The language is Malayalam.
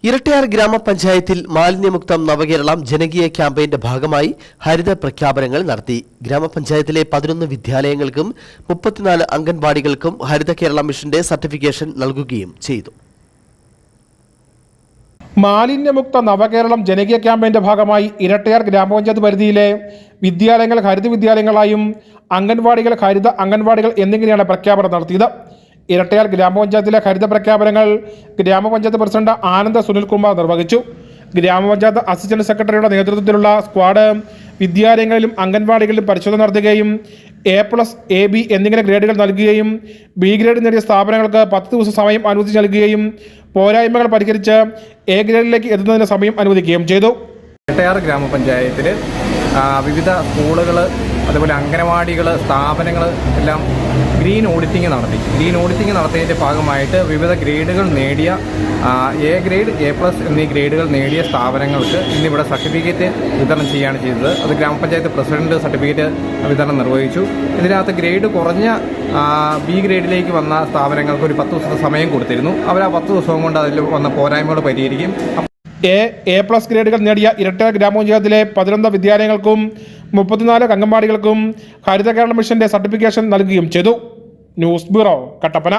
ഇരട്ടയാർ ഗ്രാമപഞ്ചായത്തിൽ മാലിന്യമുക്തം നവകേരളം ജനകീയ ക്യാമ്പയിന്റെ ഭാഗമായി ഹരിത പ്രഖ്യാപനങ്ങൾ നടത്തി. ഗ്രാമപഞ്ചായത്തിലെ 11 വിദ്യാലയങ്ങൾക്കും 34 അംഗൻവാടികൾക്കും ഹരിത കേരള മിഷന്റെ സർട്ടിഫിക്കേഷൻ നൽകുകയും ചെയ്തു. മാലിന്യമുക്ത നവകേരളം ജനകീയ ക്യാമ്പയിന്റെ ഭാഗമായി ഇരട്ടയാർ ഗ്രാമപഞ്ചായത്ത് പരിധിയിലെ വിദ്യാലയങ്ങൾ ഹരിത വിദ്യാലയങ്ങളായും അംഗൻവാടികൾ ഹരിത അംഗൻവാടികൾ എന്നിങ്ങനെയാണ് പ്രഖ്യാപനം നടത്തിയത്. ഇരട്ടയാർ ഗ്രാമപഞ്ചായത്തിലെ ഹരിത പ്രഖ്യാപനങ്ങൾ ഗ്രാമപഞ്ചായത്ത് പ്രസിഡന്റ് ആനന്ദ സുനിൽകുമാർ നിർവഹിച്ചു. ഗ്രാമപഞ്ചായത്ത് അസിസ്റ്റന്റ് സെക്രട്ടറിയുടെ നേതൃത്വത്തിലുള്ള സ്ക്വാഡ് വിദ്യാലയങ്ങളിലും അംഗൻവാടികളിലും പരിശോധന നടത്തുകയും A+, AB എന്നിങ്ങനെ ഗ്രേഡുകൾ നൽകുകയും B ഗ്രേഡ് നേടിയ സ്ഥാപനങ്ങൾക്ക് 10 ദിവസം സമയം അനുവദിച്ച് നൽകുകയും പോരായ്മകൾ പരിഹരിച്ച് A ഗ്രേഡിലേക്ക് എത്തുന്നതിന് സമയം അനുവദിക്കുകയും ചെയ്തു. ഇരട്ടയാർ ഗ്രാമപഞ്ചായത്തിൽ വിവിധ സ്കൂളുകൾ, അതുപോലെ അംഗനവാടികൾ, സ്ഥാപനങ്ങൾ എല്ലാം ഗ്രീൻ ഓഡിറ്റിംഗ് നടത്തിയതിൻ്റെ ഭാഗമായിട്ട് വിവിധ ഗ്രേഡുകൾ നേടിയ A ഗ്രേഡ്, A+ എന്നീ ഗ്രേഡുകൾ നേടിയ സ്ഥാപനങ്ങൾക്ക് ഇന്നിവിടെ സർട്ടിഫിക്കറ്റ് വിതരണം ചെയ്യുകയാണ് ചെയ്തത്. അത് ഗ്രാമപഞ്ചായത്ത് പ്രസിഡന്റ് സർട്ടിഫിക്കറ്റ് വിതരണം നിർവഹിച്ചു. ഇതിനകത്ത് ഗ്രേഡ് കുറഞ്ഞ B ഗ്രേഡിലേക്ക് വന്ന സ്ഥാപനങ്ങൾക്ക് ഒരു 10 ദിവസത്തെ സമയം കൊടുത്തിരുന്നു. അവർ ആ 10 ദിവസം കൊണ്ട് അതിൽ വന്ന പോരായ്മകൾ പരിഹരിക്കും. A+ ഗ്രേഡുകൾ നേടിയ ഇരട്ടയാർ ഗ്രാമപഞ്ചായത്തിലെ 11 വിദ്യാലയങ്ങൾക്കും 34 അംഗൻവാടികൾക്കും ഹരിത കേരള മിഷന്റെ സർട്ടിഫിക്കേഷൻ നൽകുകയും ചെയ്തു. News bureau, Kattappana.